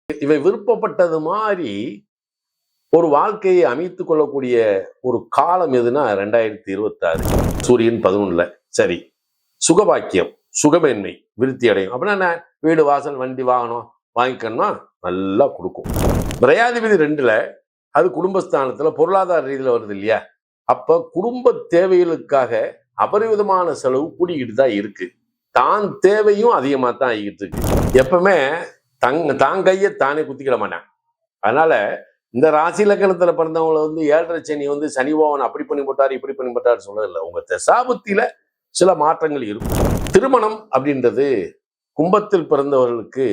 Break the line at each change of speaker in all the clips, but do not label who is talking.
இவை விருப்பப்பட்டது மாதிரி ஒரு வாழ்க்கையை அமைத்துக் கொள்ளக்கூடிய ஒரு காலம் எதுனா 2026. சூரியன் 11ல. சரி, சுகபாக்கியம், சுகமேன்மை, விருத்தி அடையும். அப்படின்னா என்ன? வீடு, வாசல், வண்டி, வாகனம் வாங்கிக்கணும்னா நல்லா கொடுக்கும். விரையாதிபதி 2ல, அது குடும்பஸ்தானத்துல பொருளாதார ரீதியில் வருது இல்லையா? அப்ப குடும்ப தேவைகளுக்காக அபரிவிதமான செலவு கூடிக்கிட்டு தான் இருக்கு. தான் தேவையும் அதிகமா தான் ஆகிட்டு இருக்கு. எப்பவுமே தான் கையை தானே குத்திக்கிட மாட்டான். அதனால இந்த ராசி லக்கணத்துல பிறந்தவங்களை 7.5 சனி சனி பகவான் அப்படி பண்ணி போட்டார் இப்படி பண்ணி போட்டார் சொல்றதில்லை. உங்க தசாபுத்தியில சில மாற்றங்கள் இருக்கும். திருமணம் அப்படின்றது கும்பத்தில் பிறந்தவர்களுக்கு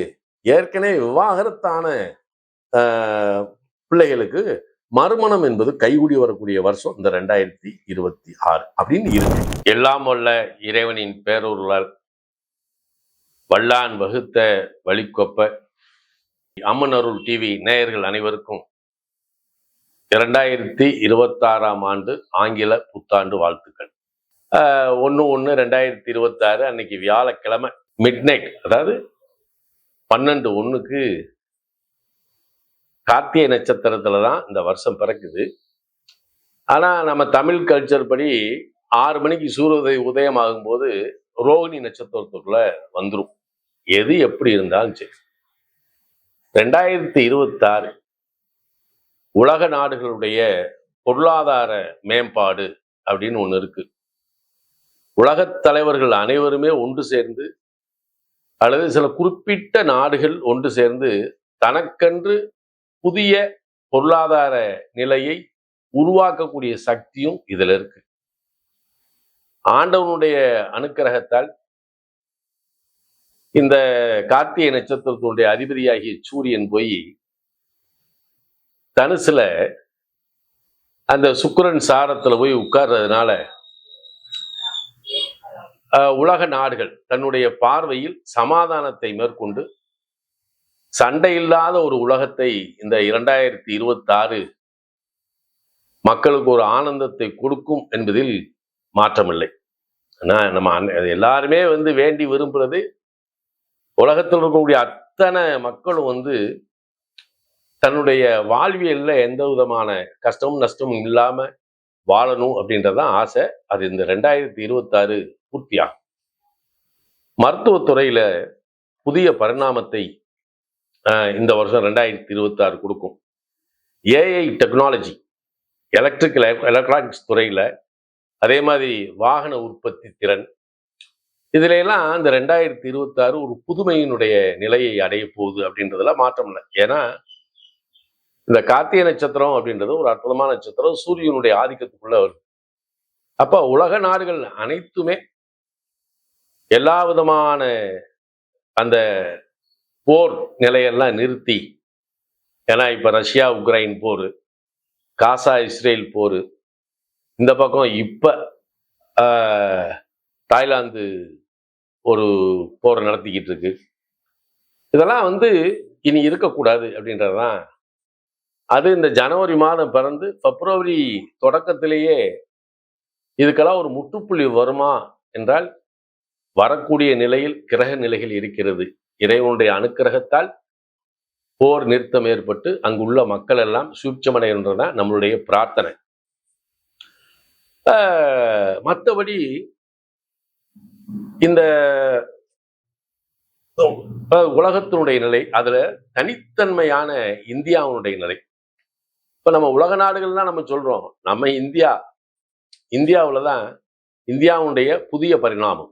ஏற்கனவே விவாகரத்தான பிள்ளைகளுக்கு மறுமணம் என்பது கைகூடி வரக்கூடிய வருஷம் இந்த 2026 அப்படின்னு இருக்கு. எல்லாம் வல்ல இறைவனின் பேரொருளால் வல்லான் வகுத்த வழிகொப்ப அம்மன் அருள் டிவி நேயர்கள் அனைவருக்கும் 2026ஆம் ஆண்டு ஆங்கில புத்தாண்டு வாழ்த்துக்கள். 1/1/2026 அன்னைக்கு வியாழக்கிழமை மிட்நைட், அதாவது 12:01க்கு கார்த்திகை நட்சத்திரத்துல தான் இந்த வருஷம் பிறக்குது. ஆனா நம்ம தமிழ் கல்ச்சர் படி 6 மணிக்கு சூரிய உதயம் ஆகும்போது ரோகிணி நட்சத்திரத்துக்குள்ள வந்துடும். எது எப்படி இருந்தாலும் சரி, 2026 உலக நாடுகளுடைய பொருளாதார மேம்பாடு அப்படின்னு ஒண்ணு இருக்கு. உலகத் தலைவர்கள் அனைவருமே ஒன்று சேர்ந்து அல்லது சில குறிப்பிட்ட நாடுகள் ஒன்று சேர்ந்து தனக்கென்று புதிய பொருளாதார நிலையை உருவாக்கக்கூடிய சக்தியும் இதுல இருக்கு. ஆண்டவனுடைய அனுக்கிரகத்தால் இந்த கார்த்திகை நட்சத்திரத்தினுடைய அதிபதியாகிய சூரியன் போய் தனுசுல அந்த சுக்கிரன் சாரத்துல போய் உட்கார்றதுனால உலக நாடுகள் தன்னுடைய பார்வையில் சமாதானத்தை மேற்கொண்டு சண்டை இல்லாத ஒரு உலகத்தை இந்த 2026 மக்களுக்கு ஒரு ஆனந்தத்தை கொடுக்கும் என்பதில் மாற்றமில்லை. ஆனா நம்ம எல்லாருமே வேண்டி விரும்புறது உலகத்தில் இருக்கக்கூடிய அத்தனை மக்களும் தன்னுடைய வாழ்வியல்ல எந்த விதமான கஷ்டமும் நஷ்டமும் இல்லாம வாழணும் அப்படின்றதான் ஆசை. அது இந்த 2026 பூர்த்தியாகும். மருத்துவத்துறையில புதிய பரிணாமத்தை இந்த வருஷம் 2026 கொடுக்கும். ஏஐ டெக்னாலஜி, எலக்ட்ரானிக்ஸ் துறையில, அதே மாதிரி வாகன உற்பத்தி திறன், இதுல எல்லாம் இந்த 2026 ஒரு புதுமையினுடைய நிலையை அடைய போகுது அப்படின்றதுல மாற்றம் இல்லை. ஏன்னா இந்த கார்த்திகை நட்சத்திரம் அப்படின்றது ஒரு அற்புதமான நட்சத்திரம், சூரியனுடைய ஆதிக்கத்துக்குள்ள வருது. அப்ப உலக நாடுகள் அனைத்துமே எல்லா விதமான அந்த போர் நிலையெல்லாம் நிறுத்தி, ஏன்னா இப்ப ரஷ்யா உக்ரைன் போர், காசா இஸ்ரேல் போர், இந்த பக்கம் இப்ப தாய்லாந்து ஒரு போர் நடத்திக்கிட்டு இருக்கு. இதெல்லாம் இனி இருக்கக்கூடாது அப்படின்றதுதான். அது இந்த ஜனவரி மாதம் பிறந்து பிப்ரவரி தொடக்கத்திலேயே இதுக்கெல்லாம் ஒரு முற்றுப்புள்ளி வருமா என்றால் வரக்கூடிய நிலையில் கிரக நிலைகள் இருக்கிறது. இறைவனுடைய அனுக்கிரகத்தால் போர் நிறுத்தம் ஏற்பட்டு அங்குள்ள மக்கள் எல்லாம் சூட்சமடைகின்றதான் நம்மளுடைய பிரார்த்தனை. மற்றபடி இந்த உலகத்தினுடைய நிலை, அதுல தனித்தன்மையான இந்தியாவுடைய நிலை. இப்ப நம்ம உலக நாடுகள்லாம் நம்ம சொல்றோம், நம்ம இந்தியாவுலதான் இந்தியாவுடைய புதிய பரிணாமம்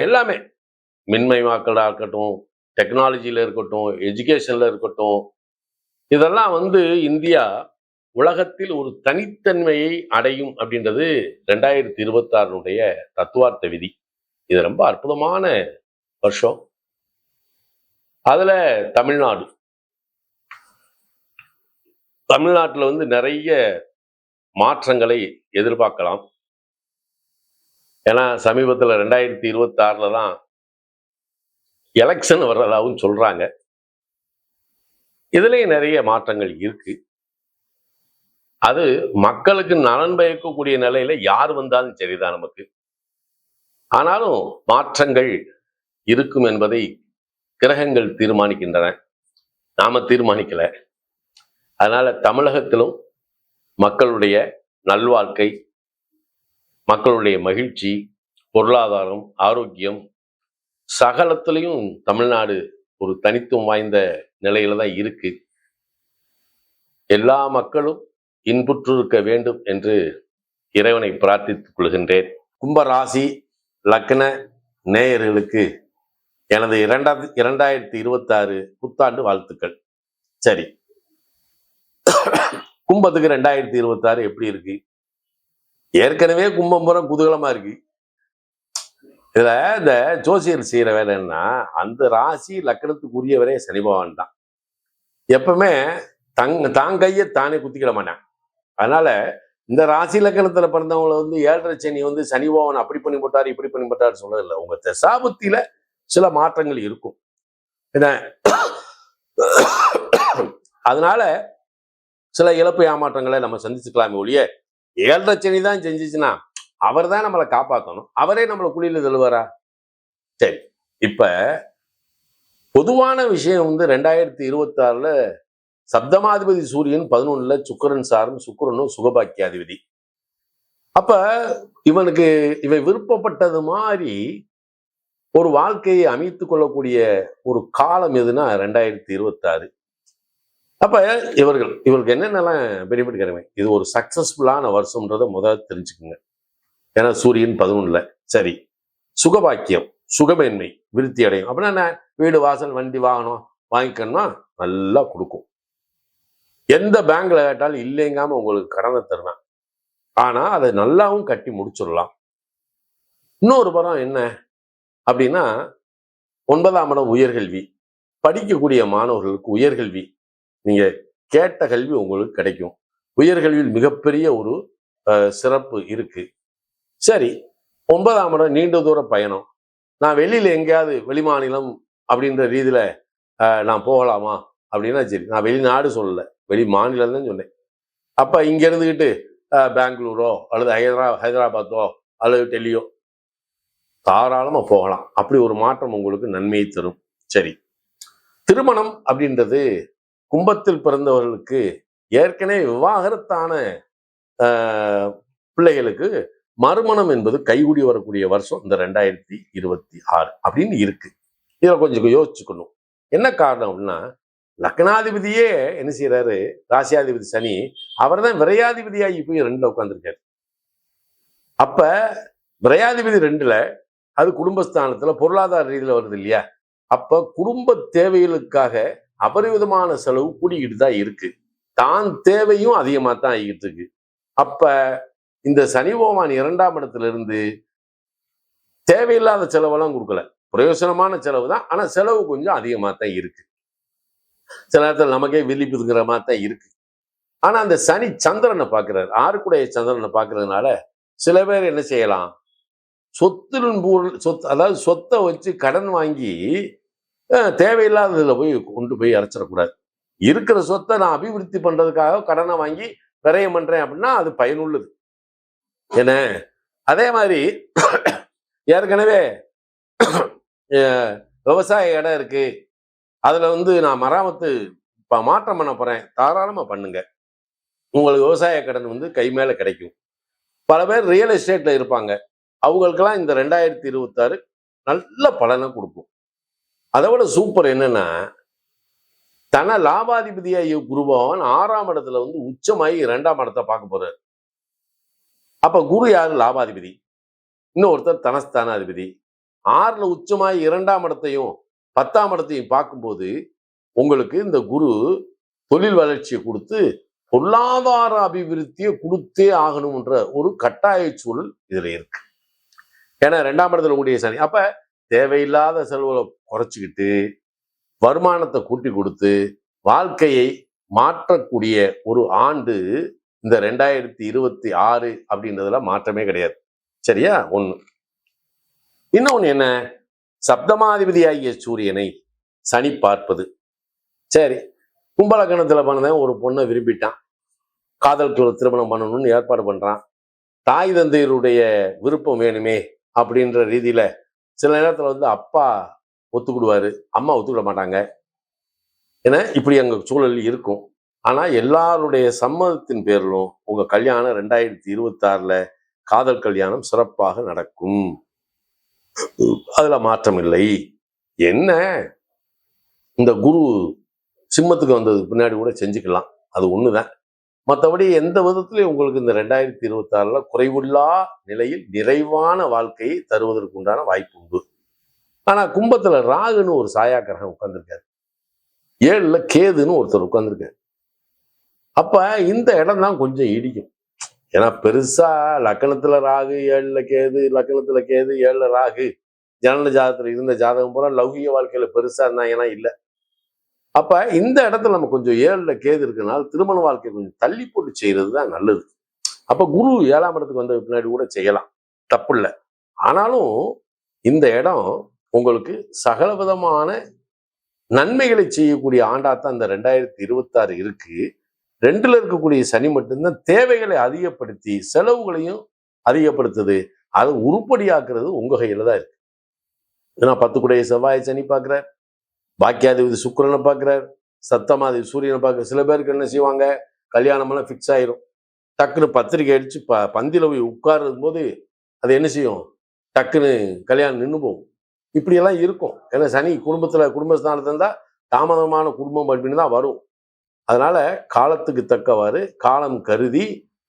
எல்லாமே, மின்மயமாக்கலா இருக்கட்டும், டெக்னாலஜியில இருக்கட்டும், எஜுகேஷன்ல இருக்கட்டும், இதெல்லாம் இந்தியா உலகத்தில் ஒரு தனித்தன்மையை அடையும் அப்படின்றது 2026 தத்துவார்த்த விதி. இது ரொம்ப அற்புதமான வருஷம். அதுல தமிழ்நாட்டுல நிறைய மாற்றங்களை எதிர்பார்க்கலாம். ஏன்னா சமீபத்தில் 2026 தான் எலெக்ஷன் வர்றதாகவும் சொல்றாங்க. இதுலயும் நிறைய மாற்றங்கள் இருக்கு. அது மக்களுக்கு நலன் பயக்கக்கூடிய நிலையில யார் வந்தாலும் சரிதான் நமக்கு. ஆனாலும் மாற்றங்கள் இருக்கும் என்பதை கிரகங்கள் தீர்மானிக்கின்றன, நாம தீர்மானிக்கல. அதனால தமிழகத்திலும் மக்களுடைய நல்வாழ்க்கை, மக்களுடைய மகிழ்ச்சி, பொருளாதாரம், ஆரோக்கியம் சகலத்திலையும் தமிழ்நாடு ஒரு தனித்துவம் வாய்ந்த நிலையில தான் இருக்கு. எல்லா மக்களும் இன்புற்றிருக்க வேண்டும் என்று இறைவனை பிரார்த்தித்துக் கொள்கின்றேன். கும்பராசி லக்ன நேயர்களுக்கு எனது 2026 புத்தாண்டு வாழ்த்துக்கள். சரி, கும்பத்துக்கு 2026 எப்படி இருக்கு? ஏற்கனவே கும்பம் பூரா குதூகலமா இருக்கு. இதுல இந்த ஜோசியர் செய்யற வேலை என்ன, அந்த ராசி லக்கணத்துக்கு உரியவரே சனி பகவான் தான். எப்பவுமே தான் கையை தானே குத்திக்கிட மாட்டான். அதனால இந்த ராசி லக்கணத்துல பிறந்தவங்களை வந்து 7.5 சனி வந்து சனி பகவான் அப்படி பண்ணி போட்டாரு இப்படி பண்ணி போட்டாரு சொல்றதில்லை. உங்க தசாபுத்தியில சில மாற்றங்கள் இருக்கும். என்ன அதனால சில இழப்பு ஏமாற்றங்களை நம்ம சந்திச்சுக்கலாமே ஒழிய 7.5 சனி தான் செஞ்சிச்சுன்னா அவர் தான் நம்மளை காப்பாற்றணும், அவரே நம்மளை குழியில தள்ளுவாரா? சரி, இப்ப பொதுவான விஷயம் வந்து 2026 சப்தமாதிபதி சூரியன் 11 சுக்கிரன் சாரும், சுக்கிரனும் சுகபாக்கியாதிபதி. அப்ப இவனுக்கு விருப்பப்பட்டது மாதிரி ஒரு வாழ்க்கையை அமைத்துக் கொள்ளக்கூடிய ஒரு காலம் எதுனா 2026. அப்ப இவர்களுக்கு என்னென்னலாம் பெனிஃபிட் கிடைக்கும். இது ஒரு சக்சஸ்ஃபுல்லான வருஷம்ன்றதை முதல்ல தெரிஞ்சுக்குங்க. ஏன்னா சூரியன் 11 சரி, சுகபாக்கியம், சுகமேன்மை விருத்தி அடையும். அப்படின்னா என்ன, வீடு வாசல் வண்டி வாகனம் வாங்கிக்கணும்னா நல்லா கொடுக்கும். எந்த பேங்க்ல கேட்டாலும் இல்லைங்காம உங்களுக்கு கடனை தருவேன். ஆனா அதை நல்லாவும் கட்டி முடிச்சிடலாம். இன்னொரு படம் என்ன அப்படின்னா, 9ஆம் இடம் உயர்கல்வி. படிக்கக்கூடிய மாணவர்களுக்கு உயர்கல்வி, நீங்க கேட்ட கல்வி உங்களுக்கு கிடைக்கும். உயர்கல்வியில் மிகப்பெரிய ஒரு சிறப்பு இருக்கு. சரி, 9ஆம் இடம் நீண்ட தூர பயணம். நான் வெளியில எங்கேயாவது வெளிமாநிலம் அப்படின்ற ரீதியில நான் போகலாமா அப்படின்னா சரி, நான் வெளிநாடு சொல்லல, வெளி மாநிலம் தான் சொன்னேன். அப்ப இங்க இருந்துகிட்டு பெங்களூரோ அல்லது ஹைதராபாத்தோ அல்லது டெல்லியோ தாராளமா போகலாம். அப்படி ஒரு மாற்றம் உங்களுக்கு நன்மையை தரும். சரி, திருமணம் அப்படின்றது கும்பத்தில் பிறந்தவர்களுக்கு ஏற்கனவே விவாகரத்தான பிள்ளைகளுக்கு மறுமணம் என்பது கைகூடி வரக்கூடிய வருஷம் இந்த 2026 அப்படின்னு இருக்கு. இதை கொஞ்சம் யோசிச்சுக்கணும். என்ன காரணம் அப்படின்னா, லக்னாதிபதியே என்ன செய்யறாரு, ராசியாதிபதி சனி அவர் தான் விரையாதிபதியாகி போய் 2ல உட்கார்ந்துருக்காரு. அப்ப விரையாதிபதி 2ல அது குடும்பஸ்தானத்துல பொருளாதார ரீதியில வருது இல்லையா? அப்ப குடும்ப தேவைகளுக்காக அபரிவிதமான செலவு கூடிக்கிட்டு தான் இருக்கு. தான் தேவையும் அதிகமா தான் ஆகிட்டு இருக்கு. அப்ப இந்த சனி பகவான் 2ஆம் இடத்துல இருந்து தேவையில்லாத செலவெல்லாம் கொடுக்கல, பிரயோசனமான செலவு தான். ஆனா செலவு கொஞ்சம் அதிகமா தான் இருக்கு. சில நேரத்தில் நமக்கே விழிப்புங்கிற மாதிரி தான் இருக்கு. ஆனா அந்த சனி சந்திரனை பார்க்கிறார், 6 சந்திரனை பார்க்கறதுனால சில பேர் என்ன செய்யலாம், அதாவது சொத்தை வச்சு கடன் வாங்கி தேவையில்லாததுல போய் கொண்டு போய் அரைச்சிடக்கூடாது. இருக்கிற சொத்தை நான் அபிவிருத்தி பண்றதுக்காக கடனை வாங்கி விரயம் பண்றேன் அப்படின்னா அது பயனுள்ளது. என்ன அதே மாதிரி ஏற்கனவே விவசாய இடம் இருக்கு, அதுல வந்து நான் மராமத்து மாற்றம் பண்ண போறேன், தாராளமா பண்ணுங்க. உங்களுக்கு விவசாய கடன் வந்து கை மேல கிடைக்கும். பல பேர் ரியல் எஸ்டேட்ல இருப்பாங்க, அவங்களுக்கெல்லாம் இந்த 2026 நல்ல பலனை கொடுக்கும். அதை விட சூப்பர் என்னன்னா, தன லாபாதிபதியாகிய குரு பகவான் 6ஆம் இடத்துல வந்து உச்சமாகி 2ஆம் இடத்தை பார்க்க போறாரு. அப்ப குரு யாரு, லாபாதிபதி. இன்னொருத்தர் தனஸ்தானாதிபதி. 6ல உச்சமாகி 2ஆம் இடத்தையும் 10ஆம் இடத்தையும் பார்க்கும்போது உங்களுக்கு இந்த குரு தொழில் வளர்ச்சியை கொடுத்து பொருளாதார அபிவிருத்தியை கொடுத்தே ஆகணும்ன்ற ஒரு கட்டாய சூழல் இதுல இருக்கு. ஏன்னா 2ஆம் இடத்துல கூடிய சனி. அப்ப தேவையில்லாத செலவுகளை குறைச்சிக்கிட்டு வருமானத்தை கூட்டி கொடுத்து வாழ்க்கையை மாற்றக்கூடிய ஒரு ஆண்டு இந்த 2026 அப்படின்றதுல மாற்றமே கிடையாது. சரியா? ஒண்ணு. இன்னொன்னு என்ன, சப்தமாதிபதியாகிய சூரியனை சனி பார்ப்பது. சரி, கும்பலக்கணத்துல பண்ணதான் ஒரு பொண்ணை விரும்பிட்டான், காதலுக்கு திருமணம் பண்ணணும்னு ஏற்பாடு பண்றான். தாய் தந்தையருடைய விருப்பம் வேணுமே அப்படின்ற ரீதியில சில நேரத்துல வந்து அப்பா ஒத்துக்கிடுவாரு, அம்மா ஒத்துக்கிட மாட்டாங்க. ஏன்னா இப்படி அங்க சூழல் இருக்கும். ஆனா எல்லாருடைய சம்மதத்தின் பேரிலும் உங்க கல்யாணம் 2026ல காதல் கல்யாணம் சிறப்பாக நடக்கும். அதுல மாற்றம் இல்லை. என்ன இந்த குரு சிம்மத்துக்கு வந்ததுக்கு பின்னாடி கூட செஞ்சுக்கலாம், அது ஒண்ணுதான். மற்றபடி எந்த விதத்திலையும் உங்களுக்கு இந்த 2026ல குறைவில்லா நிலையில் நிறைவான வாழ்க்கையை தருவதற்கு உண்டான வாய்ப்பு உண்டு. ஆனா கும்பத்துல ராகுன்னு ஒரு சாயா கிரகம் உட்கார்ந்துருக்காரு, 7ல கேதுன்னு ஒருத்தர் உட்கார்ந்துருக்காரு. அப்ப இந்த இடம் தான் கொஞ்சம் இடிக்கும். ஏன்னா பெருசா லக்கணத்துல ராகு, 7ல கேது, லக்கணத்துல கேது, 7ல ராகு, ஜனன ஜாதகத்துல இருந்த ஜாதகம் பூரா லௌகிக வாழ்க்கையில பெருசா இருந்தாங்கன்னா இல்லை. அப்ப இந்த இடத்துல நம்ம கொஞ்சம் 7ல கேது இருக்கனால திருமண வாழ்க்கை கொஞ்சம் தள்ளி போட்டு செய்யறது தான் நல்லது. அப்ப குரு 7ஆம் இடத்துக்கு வந்த பின்னாடி கூட செய்யலாம், தப்பு இல்லை. ஆனாலும் இந்த இடம் உங்களுக்கு சகல விதமான நன்மைகளை செய்யக்கூடிய ஆண்டாத்தான் இந்த 2026 இருக்கு. 2ல இருக்கக்கூடிய சனி மட்டும்தான் தேவைகளை அதிகப்படுத்தி செலவுகளையும் அதிகப்படுத்துது. அதை உருப்படியாக்குறது உங்க கையில தான் இருக்கு. ஏன்னா 10 கூடைய செவ்வாய் சனி பார்க்கிறார், பாக்கியாதிபதி சுக்கிரனை பார்க்கிறார், சப்தமாதிபதி சூரியனை பார்க்க. சில பேருக்கு என்ன செய்வாங்க, கல்யாணம் எல்லாம் ஃபிக்ஸ் ஆயிரும், டக்குன்னு பத்திரிக்கை அடிச்சு பந்தியில போய் உட்காரும் போது அது என்ன செய்யும், டக்குன்னு கல்யாணம் நின்று போகும். இப்படியெல்லாம் இருக்கும். ஏன்னா சனி குடும்பஸ்தானத்துல இருந்தா தாமதமான குடும்பம் அப்படின்னு தான் வரும். அதனால காலத்துக்கு தக்கவாறு காலம் கருதி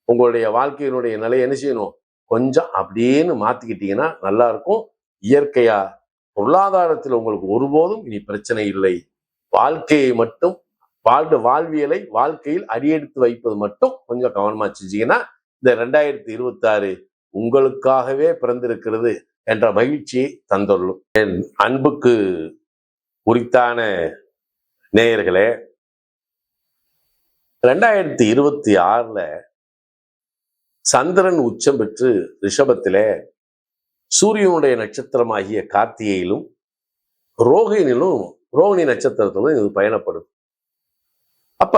உங்களுடைய வாழ்க்கையினுடைய நிலையை என்ன செய்யணும், கொஞ்சம் அப்படின்னு மாத்திக்கிட்டீங்கன்னா நல்லா இருக்கும். இயற்கையா பொருளாதாரத்தில் உங்களுக்கு ஒருபோதும் இனி பிரச்சனை இல்லை. வாழ்க்கையை மட்டும் வாழ்வியலை வாழ்க்கையில் அடியெடுத்து வைப்பது மட்டும் கொஞ்சம் கவனமா செஞ்சீங்கன்னா இந்த 2026 உங்களுக்காகவே பிறந்திருக்கிறது என்ற மகிழ்ச்சியை தந்துள்ளும். என் அன்புக்கு உரித்தான நேயர்களே, 2026ல சந்திரன் உச்சம் பெற்று ரிஷபத்திலே சூரியனுடைய நட்சத்திரமாகிய கார்த்திகையிலும் ரோகிணி நட்சத்திரத்திலும் இது பயணப்படும். அப்ப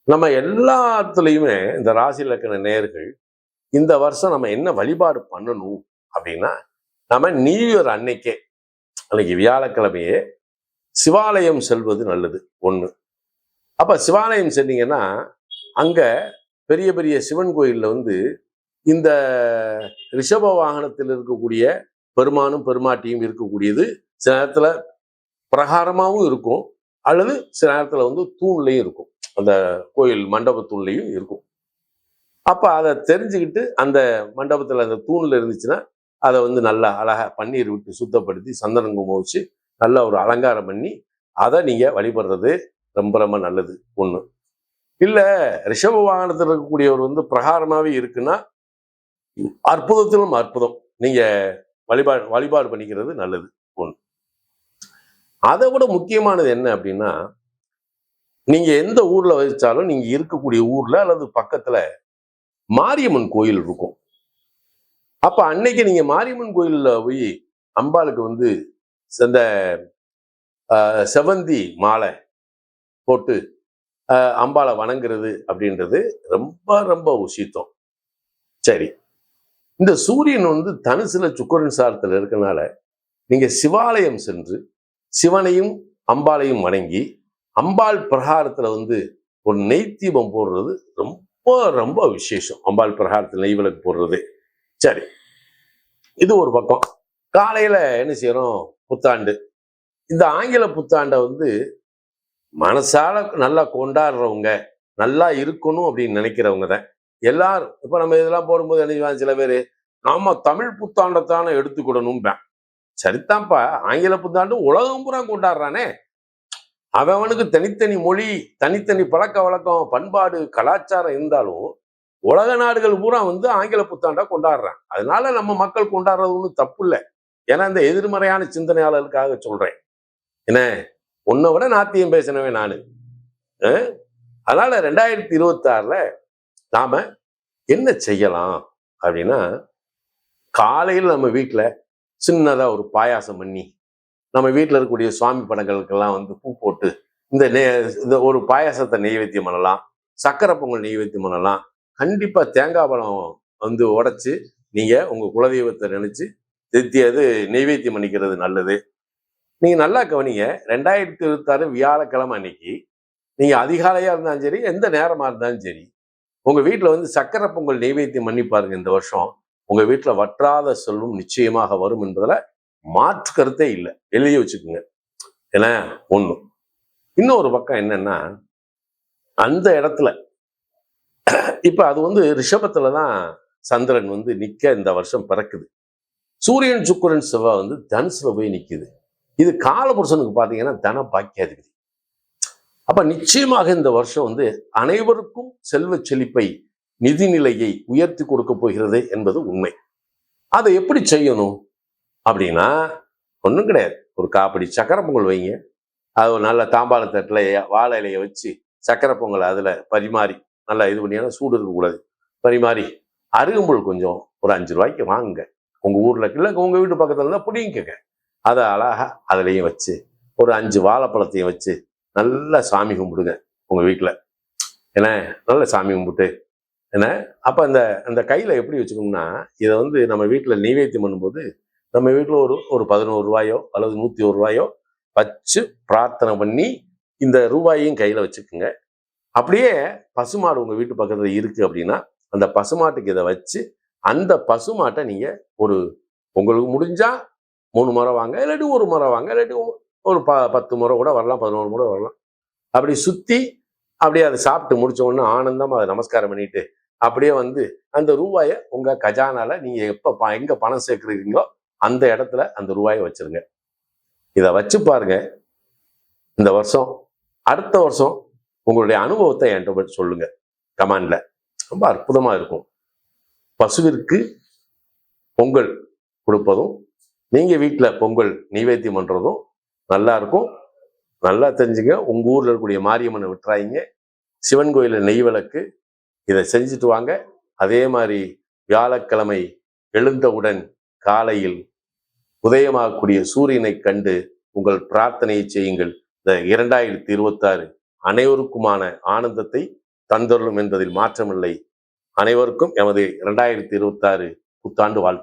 நம்ம எல்லாத்துலயுமே இந்த ராசி இலக்கண நேயர்கள் இந்த வருஷம் நம்ம என்ன வழிபாடு பண்ணணும் அப்படின்னா, நம்ம நியூ இயர் அன்னைக்கு வியாழக்கிழமையே சிவாலயம் செல்வது நல்லது ஒண்ணு. அப்ப சிவாலயம் சென்னீங்கன்னா அங்க பெரிய பெரிய சிவன் கோயில்ல இந்த ரிஷப வாகனத்தில் இருக்கக்கூடிய பெருமானும் பெருமாட்டியும் இருக்கக்கூடியது சில நேரத்துல பிரகாரமாகவும் இருக்கும், அல்லது சில நேரத்துல தூண்லையும் இருக்கும், அந்த கோயில் மண்டப தூண்லையும் இருக்கும். அப்ப அதை தெரிஞ்சுக்கிட்டு அந்த மண்டபத்துல அந்த தூண்ல இருந்துச்சுன்னா அதை நல்லா அழகா பன்னீர் விட்டு சுத்தப்படுத்தி சந்தனம் குங்குமம் வச்சு நல்ல ஒரு அலங்காரம் பண்ணி அதை நீங்க வழிபடுறது ரொம்ப ரொம்ப நல்லது ஒண்ணு. இல்ல ரிஷப வாகனத்தில் இருக்கக்கூடியவர் பிரகாரமாவே இருக்குன்னா அற்புதத்திலும் அற்புதம், நீங்க வழிபாடு பண்ணிக்கிறது நல்லது ஒண்ணு. அதை விட முக்கியமானது என்ன அப்படின்னா, நீங்க எந்த ஊர்ல வச்சாலும் நீங்க இருக்கக்கூடிய ஊர்ல அல்லது பக்கத்துல மாரியம்மன் கோயில் இருக்கும். அப்ப அன்னைக்கு நீங்க மாரியம்மன் கோயில்ல போய் அம்பாளுக்கு இந்த செவந்தி மாலை போட்டு அம்பாளை வணங்குறது அப்படின்றது ரொம்ப ரொம்ப உசித்தம். சரி, இந்த சூரியன் தனுசுல சுக்கிரன் சாரத்துல இருக்கனால நீங்க சிவாலயம் சென்று சிவனையும் அம்பாளையும் வணங்கி அம்பாள் பிரகாரத்துல ஒரு நெய் தீபம் போடுறது ரொம்ப ரொம்ப விசேஷம். அம்பாள் பிரகாரத்துல நெய் விளக்கு போடுறது. சரி, இது ஒரு பக்கம். காலையில என்ன செய்யறோம், புத்தாண்டு. இந்த ஆங்கில புத்தாண்டை மனசால நல்லா கொண்டாடுறவங்க, நல்லா இருக்கணும் அப்படின்னு நினைக்கிறவங்க தான் எல்லாரும். இப்ப நம்ம இதெல்லாம் போடும்போது என்ன சில பேரு, நாம தமிழ் புத்தாண்டத்தானே எடுத்துக்கிடணும். சரித்தான்ப்பா, ஆங்கில புத்தாண்டு உலகம் பூரா கொண்டாடுறானே. அவனுக்கு தனித்தனி மொழி, தனித்தனி பழக்க வழக்கம், பண்பாடு, கலாச்சாரம் இருந்தாலும் உலக நாடுகள் பூரா ஆங்கில புத்தாண்டா கொண்டாடுறான். அதனால நம்ம மக்கள் கொண்டாடுறது ஒன்றும் தப்பு இல்லை. ஏன்னா இந்த எதிர்மறையான சிந்தனையாளர்களுக்காக சொல்றேன். என்ன, உன்னை விட நாத்தியம் பேசினவே நானு. அதனால 2026ல நாம என்ன செய்யலாம் அப்படின்னா, காலையில் நம்ம வீட்டுல சின்னதா ஒரு பாயாசம் பண்ணி நம்ம வீட்டுல இருக்கக்கூடிய சுவாமி படங்களுக்கெல்லாம் பூ போட்டு இந்த ஒரு பாயாசத்தை நெய்வேத்தியம் பண்ணலாம், சக்கரை பொங்கல் நெய்வேத்தியம் பண்ணலாம். கண்டிப்பா தேங்காய் பழம் உடைச்சு நீங்க உங்க குலதெய்வத்தை நினைச்சு அது நெய்வேத்தியம் பண்ணிக்கிறது நல்லது. நீங்க நல்லா கவனிங்க. 2026 வியாழக்கிழமை அன்னைக்கு நீங்க அதிகாலையா இருந்தாலும் சரி, எந்த நேரமா இருந்தாலும் சரி, உங்க வீட்டுல வந்து சக்கரை பொங்கல் நெய்வேத்தியம் பண்ணி பாருங்க. இந்த வருஷம் உங்க வீட்டுல வற்றாத செல்வம் நிச்சயமாக வரும் என்பதுல மாற்று கருத்தே இல்லை. எழுதி வச்சுக்கோங்க. ஏன்னா ஒண்ணு. இன்னொரு பக்கம் என்னன்னா, அந்த இடத்துல இப்ப அது வந்து ரிஷபத்துலதான் சந்திரன் வந்து நிக்க இந்த வருஷம் பிறக்குது. சூரியன் சுக்கிரன் செவ்வாய் வந்து தனுசுல போய் நிக்குது. இது காலபுருஷனுக்கு பாத்தீங்கன்னா தன பாக்கியாதிபதி. அப்ப நிச்சயமாக இந்த வருஷம் வந்து அனைவருக்கும் செல்வ செழிப்பை, நிதிநிலையை உயர்த்தி கொடுக்க போகிறது என்பது உண்மை. அதை எப்படி செய்யணும் அப்படின்னா ஒன்றும் கிடையாது. ஒரு காப்படி சக்கரை பொங்கல் வைங்க. அது ஒரு நல்ல தாம்பாள தட்டுல வாழை இலையை வச்சு சக்கரை பொங்கல் அதுல பரிமாறி, நல்லா இது பண்ணியாலும் சூடு இருக்கக்கூடாது, பரிமாறி அருகம்புல் கொஞ்சம் ஒரு 5 ரூபாய்க்கு வாங்குங்க. உங்க ஊர்ல இல்லை உங்க வீட்டு பக்கத்துல இருந்தா பிடிங்கிக்கங்க. அதை அழகா அதுலயும் வச்சு ஒரு 5 வாழைப்பழத்தையும் வச்சு நல்லா சாமி கும்பிடுங்க உங்க வீட்டுல. ஏன்னா நல்ல சாமி கும்பிட்டு ஏன்னா அப்ப அந்த கையில எப்படி வச்சுக்கணும்னா, இதை வந்து நம்ம வீட்டுல நெய்வேத்தியம் பண்ணும்போது நம்ம வீட்டுல ஒரு 11 ரூபாயோ அல்லது 101 ரூபாயோ வச்சு பிரார்த்தனை பண்ணி இந்த ரூபாயையும் கையில வச்சுக்குங்க. அப்படியே பசுமாடு உங்க வீட்டு பக்கத்துல இருக்கு அப்படின்னா அந்த பசுமாட்டுக்கு இதை வச்சு அந்த பசுமாட்டை நீங்க உங்களுக்கு முடிஞ்சா 3 முறை வாங்க, இல்லாட்டி 1 முறை வாங்க, இல்லாட்டி ஒரு 10 முறை கூட வரலாம், 11 முறை வரலாம். அப்படி சுத்தி அப்படியே அதை சாப்பிட்டு முடிச்ச உடனே ஆனந்தமா அதை நமஸ்காரம் பண்ணிட்டு அப்படியே வந்து அந்த ரூபாயை உங்க கஜானால நீங்க எங்க பணம் சேர்க்கிறீங்களோ அந்த இடத்துல அந்த ரூபாயை வச்சிருங்க. இதை வச்சு பாருங்க. இந்த வருஷம் அடுத்த வருஷம் உங்களுடைய அனுபவத்தை என்கிட்ட சொல்லுங்க கமெண்ட்ல. ரொம்ப அற்புதமா இருக்கும். பசுவிற்கு பொங்கல் கொடுப்பதும் நீங்க வீட்டுல பொங்கல் நைவேத்தியம் பண்றதும் நல்லா இருக்கும். நல்லா தெரிஞ்சுங்க. உங்க ஊர்ல இருக்கக்கூடிய மாரியம்மனை விட்டுறாங்க. சிவன் கோயில நெய் விளக்கு இதை செஞ்சுட்டு வாங்க. அதே மாதிரி வியாழக்கிழமை எழுந்தவுடன் காலையில் உதயமாகக்கூடிய சூரியனை கண்டு உங்கள் பிரார்த்தனையை செய்யுங்கள். இந்த 2026 அனைவருக்குமான ஆனந்தத்தை தந்தருளும் என்பதில் மாற்றமில்லை. அனைவருக்கும் எமது 2026 புத்தாண்டு வாழ்த்து.